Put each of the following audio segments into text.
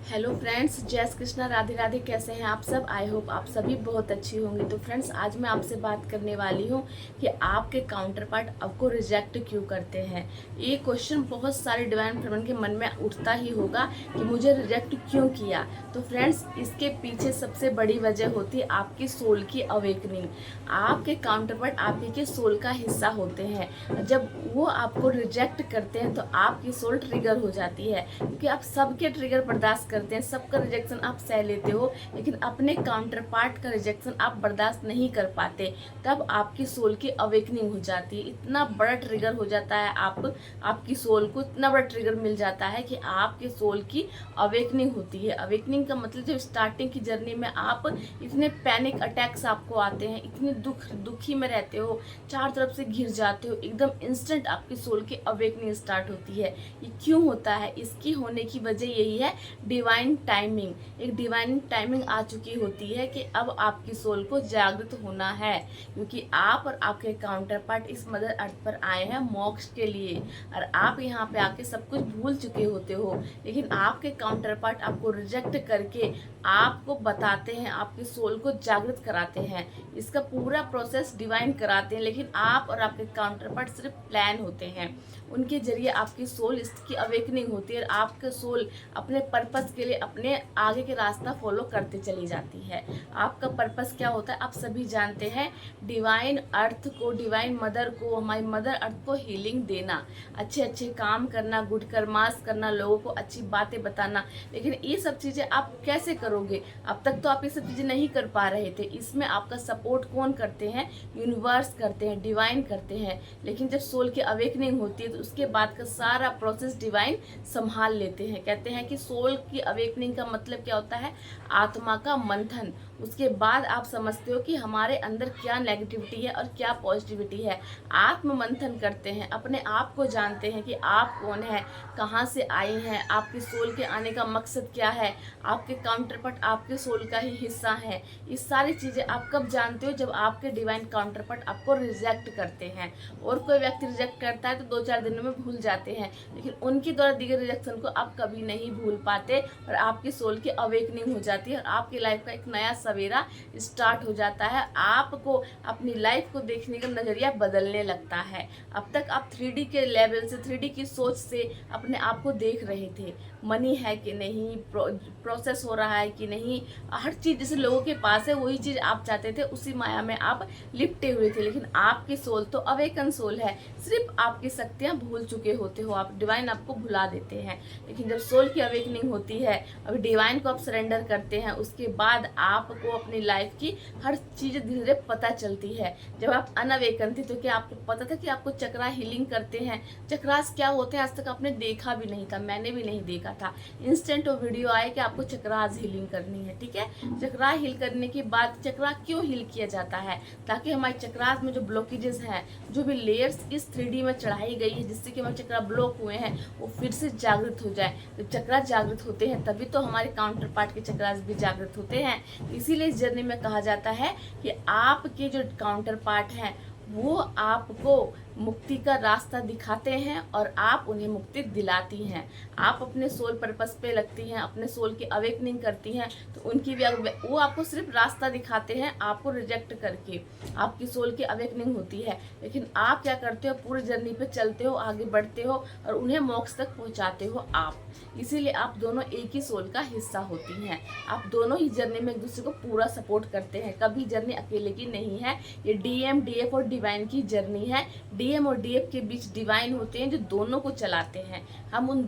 Hello friends, जय श्री कृष्णा, राधे राधे। कैसे हैं आप सब? आई होप आप सभी बहुत अच्छी होंगी। तो फ्रेंड्स, आज मैं आपसे बात करने वाली हूं कि आपके काउंटर पार्ट आपको रिजेक्ट क्यों करते हैं। ये क्वेश्चन बहुत सारे डिवाइन फेमिनिन के मन में उठता ही होगा कि मुझे रिजेक्ट क्यों किया। तो फ्रेंड्स, इसके पीछे सबसे बड़ी वजह होती है आपकी सोल की अवेकनिंग। आपके काउंटर पार्ट आपके के सोल का हिस्सा होते हैं। जब वो आपको रिजेक्ट करते हैं तो आपकी सोल ट्रिगर हो जाती है, क्योंकि आप सबके ट्रिगर बर्दाश्त करते हैं, सबका रिजेक्शन आप सह लेते हो, लेकिन अपने काउंटर पार्ट का रिजेक्शन आप बर्दाश्त नहीं कर पाते। तब आपकी सोल की अवेकनिंग हो जाती है। इतना बड़ा ट्रिगर हो जाता है, आपकी सोल को इतना बड़ा ट्रिगर मिल जाता है कि आपके सोल की अवेकनिंग होती है। अवेकनिंग का मतलब जब स्टार्टिंग की जर्नी में आप इतने पैनिक अटैक्स आपको आते हैं, इतने दुखी में रहते हो, चार तरफ से घिर जाते हो, एकदम इंस्टेंट आपकी सोल की अवेकनिंग स्टार्ट होती है। ये क्यों होता है? इसकी होने की वजह यही है, डिवाइन टाइमिंग। एक डिवाइन टाइमिंग आ चुकी होती है कि अब आपकी सोल को जागृत होना है, क्योंकि आप और आपके काउंटर पार्ट इस मदर अर्थ पर आए हैं मोक्ष के लिए। और आप यहाँ पे आके सब कुछ भूल चुके होते हो, लेकिन आपके काउंटर पार्ट आपको रिजेक्ट करके आपको बताते हैं, आपकी सोल को जागृत कराते हैं। इसका पूरा प्रोसेस डिवाइन कराते हैं, लेकिन आप और आपके काउंटर पार्ट सिर्फ प्लान होते हैं। उनके जरिए आपकी सोल इसकी अवेकनिंग होती है और आपके सोल अपने पर्पस के लिए अपने आगे के रास्ता फॉलो करते चली जाती है। आपका पर्पस क्या होता है आप सभी जानते हैं, डिवाइन अर्थ को, डिवाइन मदर को, हमारी मदर अर्थ को हीलिंग देना, अच्छे अच्छे काम करना, गुड कर्मास करना, लोगों को अच्छी बातें बताना। लेकिन ये सब चीज़ें आप कैसे करोगे? अब तक तो आप ये सब चीज़ें नहीं कर पा रहे थे। इसमें आपका सपोर्ट कौन करते हैं? यूनिवर्स करते हैं, डिवाइन करते हैं। लेकिन जब सोल की अवेकनिंग होती है तो उसके बाद का सारा प्रोसेस डिवाइन संभाल लेते हैं। कहते हैं कि सोल की अवेकनिंग का मतलब क्या होता है? आत्मा का मंथन। उसके बाद आप समझते हो कि हमारे अंदर क्या नेगेटिविटी है और क्या पॉजिटिविटी है। आत्म मंथन करते हैं, अपने आप को जानते हैं कि आप कौन है, कहाँ से आए हैं, आपकी सोल के आने का मकसद क्या है, आपके काउंटर पार्ट आपके सोल का ही हिस्सा है। ये सारी चीज़ें आप कब जानते हो? जब आपके डिवाइन काउंटर पार्ट आपको रिजेक्ट करते हैं। और कोई व्यक्ति रिजेक्ट करता है तो 2-4 दिनों में भूल जाते हैं, लेकिन उनके द्वारा दिए गए रिजेक्शन को आप कभी नहीं भूल पाते और आपकी सोल की अवेकनिंग हो जाती है और आपकी लाइफ का एक नया सवेरा स्टार्ट हो जाता है। आपको अपनी लाइफ को देखने का नज़रिया बदलने लगता है। अब तक आप 3D के लेवल से, 3D की सोच से अपने आप को देख रहे थे, मनी है कि नहीं, प्रोसेस हो रहा है कि नहीं, हर चीज़ जैसे लोगों के पास है वही चीज़ आप चाहते थे, उसी माया में आप लिपटे हुए थे। लेकिन आपकी सोल तो अवेकन सोल है, सिर्फ आपकी शक्तियाँ भूल चुके होते हो आप, डिवाइन आपको भुला देते हैं। लेकिन जब सोल की अवेकनिंग होती है, अभी डिवाइन को आप सरेंडर करते हैं, उसके बाद आपको अपनी लाइफ की हर चीज़ धीरे धीरे पता चलती है। जब आप अनअवेकन थे तो क्या आपको पता था कि आपको चक्रा हीलिंग करते हैं? चक्रास क्या होते हैं आज तक आपने देखा भी नहीं था, मैंने भी नहीं देखा था। इंस्टेंट वो वीडियो आए कि आपको चक्रास हीलिंग करनी है, ठीक है। चक्रा हील करने के बाद चक्रा क्यों हील किया जाता है? ताकि हमारे चक्रास में जो ब्लॉकेजेस हैं, जो भी लेयर्स इस 3D में चढ़ाई गई है, जिससे कि हमारे चक्रा ब्लॉक हुए हैं, वो फिर से जागृत हो जाए। जब चक्रा जागृत होते हैं तभी तो हमारे काउंटर पार्ट के चक्रास भी जागृत होते हैं। इसीलिए इस जर्नी में कहा जाता है कि आपके जो काउंटर पार्ट हैं वो आपको मुक्ति का रास्ता दिखाते हैं और आप उन्हें मुक्ति दिलाती हैं। आप अपने सोल पर्पस पे लगती हैं, अपने सोल की अवेकनिंग करती हैं, तो उनकी भी वो आपको सिर्फ रास्ता दिखाते हैं, आपको रिजेक्ट करके आपकी सोल की अवेकनिंग होती है। लेकिन आप क्या करते हो? पूरी जर्नी पे चलते हो, आगे बढ़ते हो और उन्हें मोक्ष तक पहुंचाते हो आप। इसीलिए आप दोनों एक ही सोल का हिस्सा होती हैं। आप दोनों ही जर्नी में एक दूसरे को पूरा सपोर्ट करते हैं। कभी जर्नी अकेले की नहीं है, ये डीएम, डीएफ और डिवाइन की जर्नी है। डीएम और डीएफ के बीच डिवाइन होते हैं जो दोनों को चलाते हैं। हम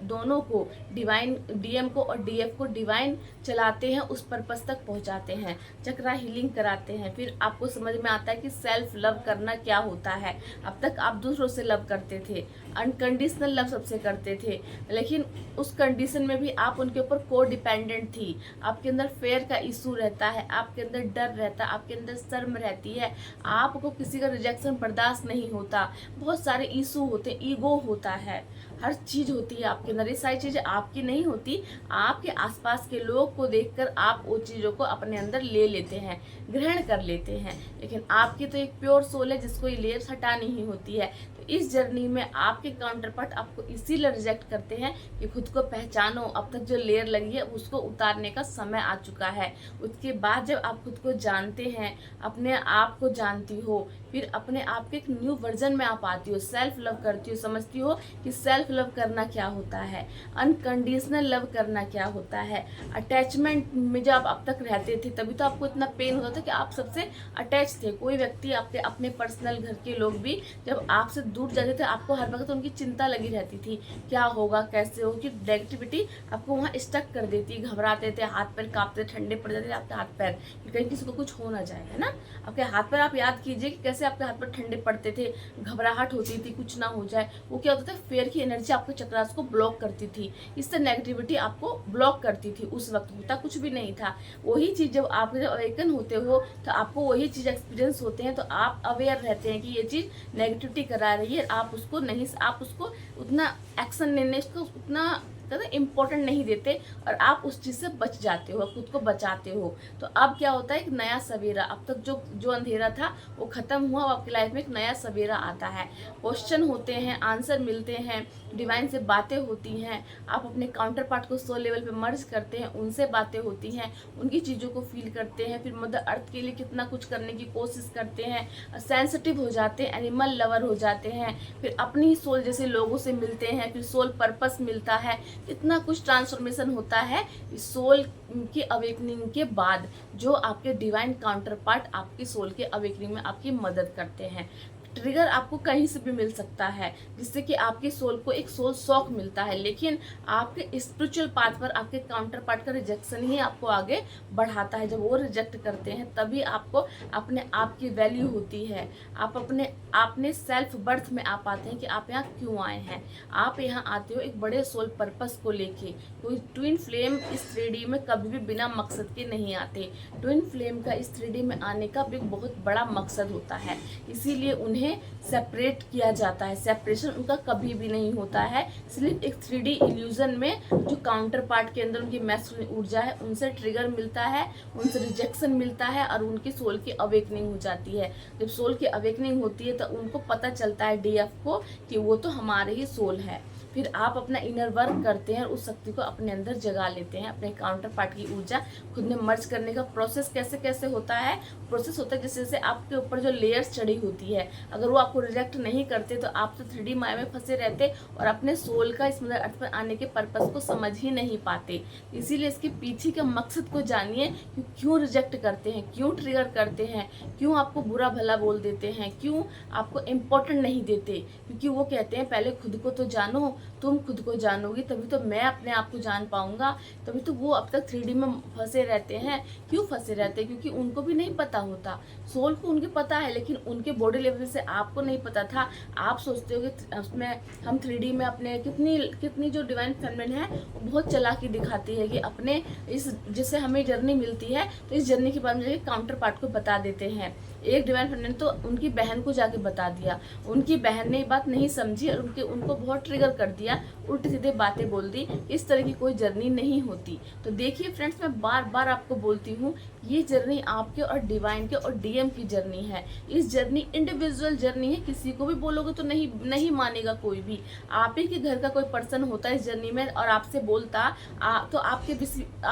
दोनों को, डिवाइन, डीएम को और डीएफ को डिवाइन चलाते हैं, उस पर्पस तक पहुंचाते हैं, चक्रा हीलिंग कराते हैं। फिर आपको समझ में आता है कि सेल्फ लव करना क्या होता है। अब तक आप दूसरों से लव करते थे, अनकंडीशनल लव सबसे करते थे, लेकिन उस कंडीशन में भी आप उनके ऊपर को डिपेंडेंट थी। आपके अंदर फेयर का इशू रहता है, आपके अंदर डर रहता है, आपके अंदर शर्म रहती है, आपको किसी का रिजेक्शन बर्दाश्त नहीं होता, बहुत सारे इशू होते, ईगो होता है, हर चीज़ होती है आपके अंदर। ये सारी चीज़ें आपकी नहीं होती, आपके आसपास के लोग को देखकर आप वो चीज़ों को अपने अंदर ले लेते हैं, ग्रहण कर लेते हैं। लेकिन आपकी तो एक प्योर सोल है जिसको ये लेयर्स हटानी ही होती है। तो इस जर्नी में आपके काउंटर पार्ट आपको इसीलिए रिजेक्ट करते हैं कि खुद को पहचानो, अब तक जो लेयर लगी है उसको उतारने का समय आ चुका है। उसके बाद जब आप खुद को जानते हैं, अपने आप को जानती हो, फिर अपने आप के एक न्यू वर्जन में आप आती हो, सेल्फ लव करती हो, समझती हो कि सेल्फ लव करना क्या होता है, अनकंडीशनल लव करना क्या होता है। अटैचमेंट में जब आप अब तक रहते थे तभी तो आपको इतना पेन होता था कि आप सबसे अटैच थे। कोई व्यक्ति, आपके अपने पर्सनल घर के लोग भी जब आपसे दूर जाते थे, आपको हर वक्त उनकी चिंता लगी रहती थी, क्या होगा, कैसे हो, कि नेगेटिविटी आपको वहाँ स्टक कर देती, घबराते थे, हाथ पैर कांपते, ठंडे पड़ जाते थे आपके हाथ पैर कि कहीं किसी को कुछ हो ना जाए, है ना। आपके हाथ पैर आप याद कीजिए कि कैसे आपके हाथ पैर ठंडे पड़ते थे, घबराहट होती थी, कुछ ना हो जाए। वो क्या होता था, फेयर की एनर्जी आपके चक्रास को ब्लॉक करती थी, इससे नेगेटिविटी आपको ब्लॉक करती थी। उस वक्त होता कुछ भी नहीं था। वही चीज़ जब आप अवेकन होते हो तो आपको वही चीज़ एक्सपीरियंस होते हैं, तो आप अवेयर रहते हैं कि ये चीज़ नेगेटिविटी करा रही है। आप उसको उतना एक्शन लेने को उतना इम्पोर्टेंट नहीं देते और आप उस चीज़ से बच जाते हो, खुद को बचाते हो। तो अब क्या होता है, एक नया सवेरा, अब तक जो अंधेरा था वो ख़त्म हुआ, अब आपकी लाइफ में एक नया सवेरा आता है। क्वेश्चन होते हैं, आंसर मिलते हैं, डिवाइन से बातें होती हैं, आप अपने काउंटर पार्ट को सोल लेवल पे मर्ज करते हैं, उनसे बातें होती हैं, उनकी चीज़ों को फील करते हैं, फिर मदर अर्थ के लिए कितना कुछ करने की कोशिश करते हैं, सेंसिटिव हो जाते हैं, एनिमल लवर हो जाते हैं, फिर अपनी सोल जैसे लोगों से मिलते हैं, फिर सोल पर्पस मिलता है। इतना कुछ ट्रांसफॉर्मेशन होता है सोल की अवेकनिंग के बाद, जो आपके डिवाइन काउंटर पार्ट आपकी सोल के अवेकनिंग में आपकी मदद करते हैं। ट्रिगर आपको कहीं से भी मिल सकता है, जिससे कि आपके सोल को एक सोल शॉक मिलता है, लेकिन आपके स्पिरिचुअल पाथ पर आपके काउंटर पार्ट का रिजेक्शन ही आपको आगे बढ़ाता है। जब वो रिजेक्ट करते हैं तभी आपको अपने आप की वैल्यू होती है, आप अपने सेल्फ बर्थ में आप आते हैं कि आप यहाँ क्यों आए हैं। आप यहाँ आते हो एक बड़े सोल पर्पस को लेके। कोई ट्विन फ्लेम इस 3D में कभी भी बिना मकसद के नहीं आते। ट्विन फ्लेम का इस 3D में आने का भी एक बहुत बड़ा मकसद होता है, इसीलिए उन्हें सेपरेट किया जाता है। सेपरेशन उनका कभी भी नहीं होता है, सिर्फ एक 3D इल्यूजन में जो काउंटर पार्ट के अंदर उनकी मैस्कुलिन ऊर्जा है उनसे ट्रिगर मिलता है, उनसे रिजेक्शन मिलता है और उनकी सोल की अवेकनिंग हो जाती है। जब सोल की अवेकनिंग होती है तो उनको पता चलता है डीएफ को कि वो तो हमारे ही सोल है। फिर आप अपना इनर वर्क करते हैं और उस शक्ति को अपने अंदर जगा लेते हैं। अपने काउंटर पार्ट की ऊर्जा खुद में मर्ज करने का प्रोसेस कैसे कैसे होता है, प्रोसेस होता है जैसे जैसे आपके ऊपर जो लेयर्स चढ़ी होती है, अगर वो आपको रिजेक्ट नहीं करते तो आप तो 3D माया में फंसे रहते और अपने सोल का इस मदर अर्थ पर आने के पर्पस को समझ ही नहीं पाते। इसीलिए इसके पीछे के मकसद को जानिए कि क्यों रिजेक्ट करते हैं, क्यों ट्रिगर करते हैं, क्यों आपको बुरा भला बोल देते हैं, क्यों आपको इम्पोर्टेंट नहीं देते। क्योंकि वो कहते हैं पहले खुद को तो जानो, तुम खुद को जानोगी तभी तो मैं अपने आप को जान पाऊंगा। तभी तो वो अब तक 3D में फंसे रहते हैं। क्यों फंसे रहते हैं? क्योंकि उनको भी नहीं पता होता। सोल को उनके पता है लेकिन उनके बॉडी लेवल से आपको नहीं पता था। आप सोचते हो कि उसमें हम 3D में अपने कितनी जो डिवाइन फेमिनिन है वो बहुत चालाकी दिखाती है कि अपने इस जैसे हमें जर्नी मिलती है तो इस जर्नी के बारे में काउंटर पार्ट को बता देते हैं। एक डिवाइन फेमिनिन तो उनकी बहन को जाके बता दिया, उनकी बहन ने बात नहीं समझी और उनको बहुत ट्रिगर कर दिया, उल्टी सीधे बातें बोल दी। इस तरह की कोई जर्नी नहीं होती। तो देखिए फ्रेंड्स, मैं बार बार आपको बोलती हूँ ये जर्नी आपके और डिवाइन के और डीएम की जर्नी है। इस जर्नी इंडिविजुअल जर्नी है, किसी को भी बोलोगे तो नहीं मानेगा कोई भी। आप ही के घर का कोई पर्सन होता है इस जर्नी में और आपसे बोलता तो आप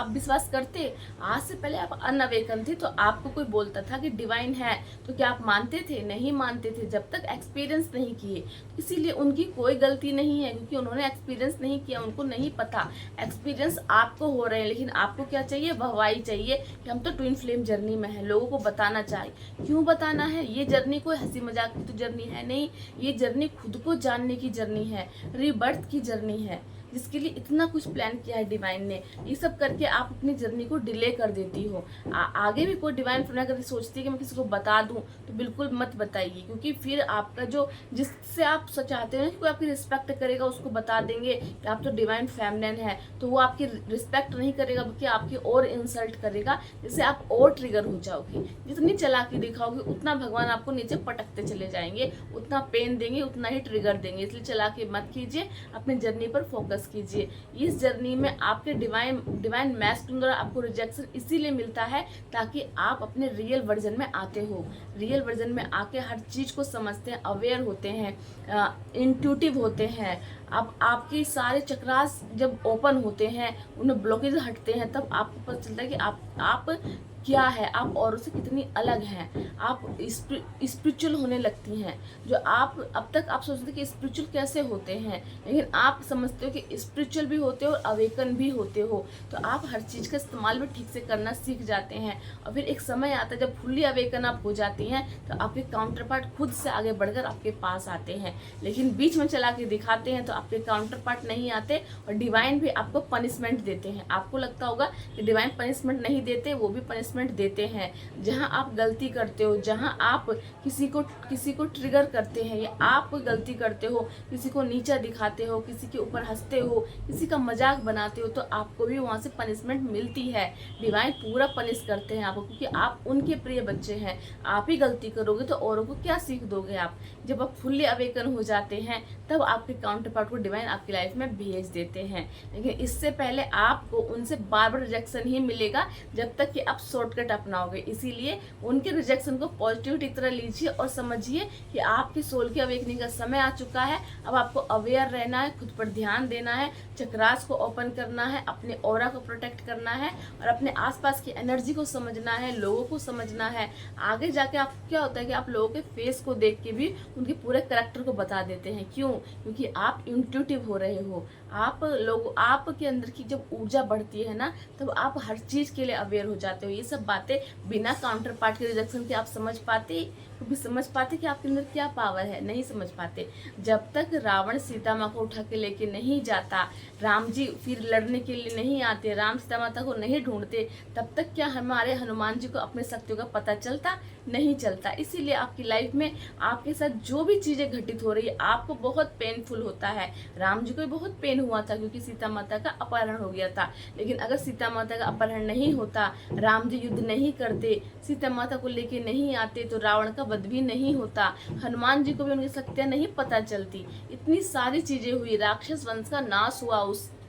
विश्वास करते? आज से पहले आप अनअवेकन थे तो आपको कोई बोलता था कि डिवाइन है तो क्या आप मानते थे? नहीं मानते थे जब तक एक्सपीरियंस नहीं किए। इसीलिए उनकी कोई गलती नहीं है क्योंकि उन्होंने एक्सपीरियंस नहीं किया, उनको नहीं पता। एक्सपीरियंस आपको हो रहे हैं लेकिन आपको क्या चाहिए? वाहवाही चाहिए कि हम तो ट्विन फ्लेम जर्नी में है, लोगों को बताना चाहिए। क्यों बताना है? ये जर्नी कोई हंसी मजाक की तो जर्नी है नहीं, ये जर्नी खुद को जानने की जर्नी है, रीबर्थ की जर्नी है, जिसके लिए इतना कुछ प्लान किया है डिवाइन ने। ये सब करके आप अपनी जर्नी को डिले कर देती हो। आगे भी कोई डिवाइन फ्रेंड अगर सोचती है कि मैं किसी को बता दूं तो बिल्कुल मत बताइए, क्योंकि फिर आपका जो जिससे आप चाहते हो ना कि कोई आपकी रिस्पेक्ट करेगा उसको बता देंगे कि आप तो डिवाइन फेमिनिन है, तो वो आपकी रिस्पेक्ट नहीं करेगा बल्कि आपकी और इंसल्ट करेगा, जिससे आप और ट्रिगर हो जाओगे। जितनी चालाकी दिखाओगे उतना भगवान आपको नीचे पटकते चले जाएंगे, उतना पेन देंगे, उतना ही ट्रिगर देंगे। इसलिए चालाकी मत कीजिए, अपनी जर्नी पर फोकस फोकस कीजिए। इस जर्नी में आपके डिवाइन मैस्कुलिन द्वारा आपको रिजेक्शन इसीलिए मिलता है ताकि आप अपने रियल वर्जन में आते हो। रियल वर्जन में आके हर चीज़ को समझते हैं, अवेयर होते हैं, इंट्यूटिव होते हैं। आप आपकी सारे चक्रास जब ओपन होते हैं, उनमें ब्लॉकेज हटते हैं, तब आपको पता चलता है कि आप क्या है, आप औरों से कितनी अलग हैं। आप स्पिरिचुअल होने लगती हैं। जो आप अब तक आप सोचते कि स्पिरिचुअल कैसे होते हैं, लेकिन आप समझते हो कि स्पिरिचुअल भी होते हो और अवेकन भी होते हो। तो आप हर चीज़ का इस्तेमाल भी ठीक से करना सीख जाते हैं। और फिर एक समय आता है जब फुल्ली अवेकन आप हो जाती हैं, तो आपके काउंटर पार्ट खुद से आगे बढ़कर आपके पास आते हैं। लेकिन बीच में चला के दिखाते हैं तो आपके काउंटर पार्ट नहीं आते, और डिवाइन भी आपको पनिशमेंट देते हैं। आपको लगता होगा कि डिवाइन पनिशमेंट नहीं देते, वो भी पनिशमेंट देते हैं। जहां आप गलती करते हो, जहां आप किसी को ट्रिगर करते हैं, या आप कोई गलती करते हो, किसी को नीचा दिखाते हो, किसी के ऊपर हंसते हो, किसी का मजाक बनाते हो, तो आपको भी वहां से पनिशमेंट मिलती है। डिवाइन पूरा पनिश करते हैं आपको, क्योंकि आप उनके प्रिय बच्चे हैं। आप ही गलती करोगे तो औरों को क्या सीख दोगे आप। जब आप फुल्ली अवेकन हो जाते हैं, तब आपके काउंटर पार्ट को डिवाइन आपकी लाइफ में भेज देते हैं। लेकिन इससे पहले आपको उनसे बार बार रिजेक्शन ही मिलेगा, जब तक कि आप शॉर्टकट अपनाओगे। इसीलिए उनके रिजेक्शन को पॉजिटिविटी की तरह लीजिए और समझिए कि आपके सोल की अवेकनिंग का समय आ चुका है। अब आपको अवेयर रहना है, खुद पर ध्यान देना है, चक्रास को ओपन करना है, अपने ऑरा को प्रोटेक्ट करना है, और अपने आसपास की एनर्जी को समझना है, लोगों को समझना है। आगे जाके आप क्या होता है कि आप लोगों के फेस को देख के भी उनके पूरे कैरेक्टर को बता देते हैं। क्यों? क्योंकि आप इंट्यूटिव हो रहे हो। आपके अंदर की जब ऊर्जा बढ़ती है ना, तब आप हर चीज के लिए अवेयर हो जाते हो। ये सब बातें बिना काउंटर पार्ट के रिजेक्शन के आप समझ पाते, कभी समझ पाते कि आपके अंदर क्या पावर है? नहीं समझ पाते। जब तक रावण सीता माँ को उठा के लेके नहीं जाता, राम जी फिर लड़ने के लिए नहीं आते, राम सीता माता को नहीं ढूंढते, तब तक क्या हमारे हनुमान जी को अपने शक्तियों का पता चलता? नहीं चलता। इसीलिए आपकी लाइफ में आपके साथ जो भी चीजें घटित हो रही है, आपको बहुत पेनफुल होता है। राम जी को भी बहुत पेन हुआ था, क्योंकि सीता माता का अपहरण हो गया था। लेकिन अगर सीता माता का अपहरण नहीं होता, राम जी युद्ध नहीं करते, सीता माता को लेके नहीं आते, तो रावण का वध भी नहीं होता, हनुमान जी को भी उनकी शक्तियां नहीं पता चलती। इतनी सारी चीजें हुई, राक्षस वंश का नाश हुआ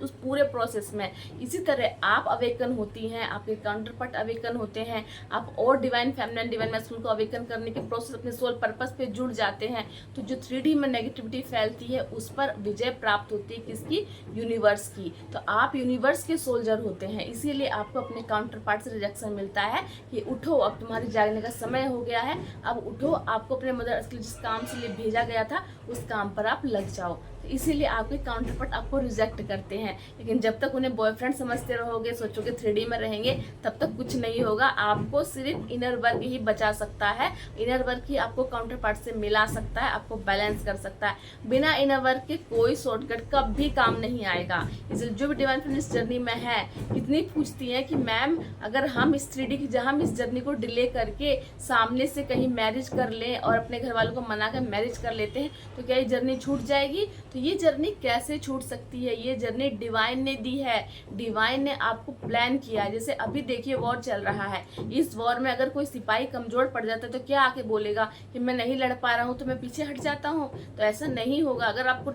उस पूरे प्रोसेस में। इसी तरह आप अवेकन होती हैं, आपके काउंटर पार्ट अवेकन होते हैं, आप और डिवाइन फेमिनिन डिवाइन मैस्कुलिन को अवेकन करने के प्रोसेस अपने सोल पर्पस पे जुड़ जाते हैं। तो जो 3D में नेगेटिविटी फैलती है, उस पर विजय प्राप्त होती है। किसकी? यूनिवर्स की। तो आप यूनिवर्स के सोल्जर होते हैं। इसीलिए आपको अपने काउंटर पार्ट से रिजेक्शन मिलता है कि उठो, अब तुम्हारे जागने का समय हो गया है, अब उठो, आपको अपने मदर अर्थ के जिस काम से लिए भेजा गया था, उस काम पर आप लग जाओ। तो इसीलिए आपके काउंटर पार्ट आपको रिजेक्ट करते हैं। लेकिन जब तक उन्हें बॉयफ्रेंड समझते रहोगे, सोचोगे 3D में रहेंगे, तब तक कुछ नहीं होगा। आपको सिर्फ इनर वर्क ही बचा सकता है। इनर वर्क ही आपको काउंटर पार्ट से मिला सकता है, आपको बैलेंस कर सकता है। बिना इनर वर्क के कोई शॉर्टकट कभी काम नहीं आएगा। इसलिए जो भी डिवाइन फ्रेंड इस जर्नी में है, कितनी पूछती है कि मैम अगर हम इस 3D की जहाँ हम इस जर्नी को डिले करके सामने से कहीं मैरिज कर लें और अपने घर वालों को मना कर मैरिज कर लेते हैं, तो क्या ये जर्नी छूट जाएगी? तो ये जर्नी कैसे छूट सकती है? ये जर्नी डिवाइन ने दी है, डिवाइन ने आपको प्लान किया है। जैसे अभी देखिए वॉर चल रहा है, इस वॉर में अगर कोई सिपाही कमजोर पड़ जाता है, तो क्या आके बोलेगा कि मैं नहीं लड़ पा रहा हूँ तो मैं पीछे हट जाता हूँ? तो ऐसा नहीं होगा। अगर आपको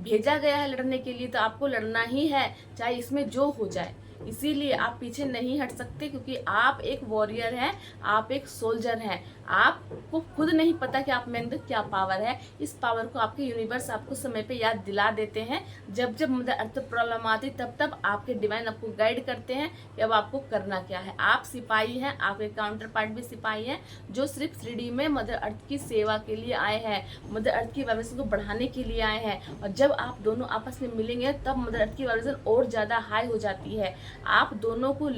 भेजा गया है लड़ने के लिए, तो आपको लड़ना ही है, चाहे इसमें जो हो जाए। इसीलिए आप पीछे नहीं हट सकते, क्योंकि आप एक वॉरियर हैं, आप एक सोल्जर हैं। आपको खुद नहीं पता कि आप में अंदर क्या पावर है। इस पावर को आपके यूनिवर्स आपको समय पे याद दिला देते हैं। जब जब मदर अर्थ प्रॉब्लम आती, तब तब आपके डिवाइन आपको गाइड करते हैं कि अब आपको करना क्या है। आप सिपाही हैं, आपके काउंटर पार्ट भी सिपाही हैं, जो सिर्फ 3D में मदर अर्थ की सेवा के लिए आए हैं, मदर अर्थ की वाइब्रेशन को बढ़ाने के लिए आए हैं। और जब आप दोनों आपस में मिलेंगे, तब मदर अर्थ की वाइब्रेशन और ज़्यादा हाई हो जाती है। आप दोनों को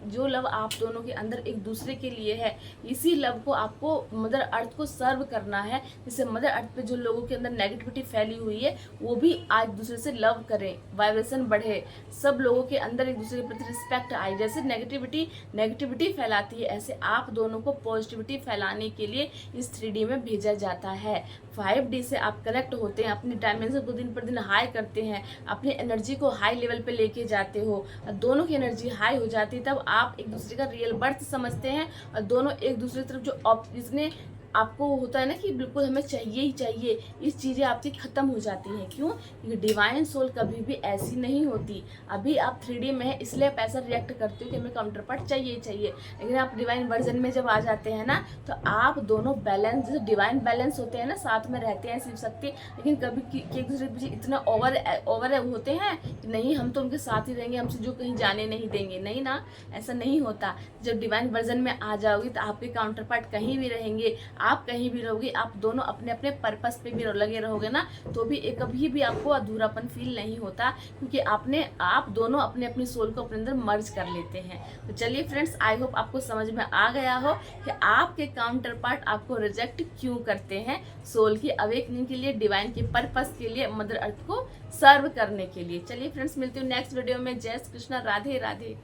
जो लव आप दोनों के अंदर एक दूसरे के लिए है, इसी लव को आपको मदर अर्थ को सर्व करना है। जिससे मदर अर्थ पे जो लोगों के अंदर नेगेटिविटी फैली हुई है, वो भी आज दूसरे से लव करें, वाइब्रेशन बढ़े, सब लोगों के अंदर एक दूसरे के प्रति रिस्पेक्ट आए। जैसे नेगेटिविटी फैलाती है, ऐसे आप दोनों को पॉजिटिविटी फैलाने के लिए इस 3D में भेजा जाता है। 5D से आप कनेक्ट होते हैं, अपनी डायमेंशन को दिन पर दिन हाई करते हैं, अपनी एनर्जी को हाई लेवल पे लेके जाते हो, दोनों की एनर्जी हाई हो जाती है। तब आप एक दूसरे का रियल बर्थ समझते हैं, और दोनों एक दूसरे की तरफ जो जिसने आपको होता है ना कि बिल्कुल हमें चाहिए ही चाहिए, इस चीज़ें आपकी ख़त्म हो जाती हैं। क्यों? क्योंकि डिवाइन सोल कभी भी ऐसी नहीं होती। अभी आप 3D में है इसलिए आप ऐसा रिएक्ट करते हो कि हमें काउंटर पार्ट चाहिए ही चाहिए, लेकिन आप डिवाइन वर्जन में जब आ जाते हैं ना, तो आप दोनों बैलेंस, जैसे डिवाइन बैलेंस होते हैं ना, साथ में रहते हैं शिव शक्ति, लेकिन कभी एक दूसरे के पीछे इतना ओवर होते हैं कि नहीं हम तो उनके साथ ही रहेंगे, हमसे जो कहीं जाने नहीं देंगे। नहीं ना, ऐसा नहीं होता। जब डिवाइन वर्जन में आ जाओगी तो आपके काउंटर पार्ट कहीं भी रहेंगे, आप कहीं भी रहोगे, आप दोनों अपने अपने पर्पस पे भी लगे रहोगे ना, तो भी कभी भी आपको अधूरापन फील नहीं होता, क्योंकि आप दोनों अपने अपनी सोल को अपने अंदर मर्ज कर लेते हैं। तो चलिए फ्रेंड्स, आई होप आपको समझ में आ गया हो कि आपके काउंटर पार्ट आपको रिजेक्ट क्यों करते हैं। सोल की अवेकनिंग के लिए, डिवाइन के पर्पस के लिए, मदर अर्थ को सर्व करने के लिए। चलिए फ्रेंड्स, मिलती हूँ नेक्स्ट वीडियो में। जय श्री कृष्णा, राधे राधे।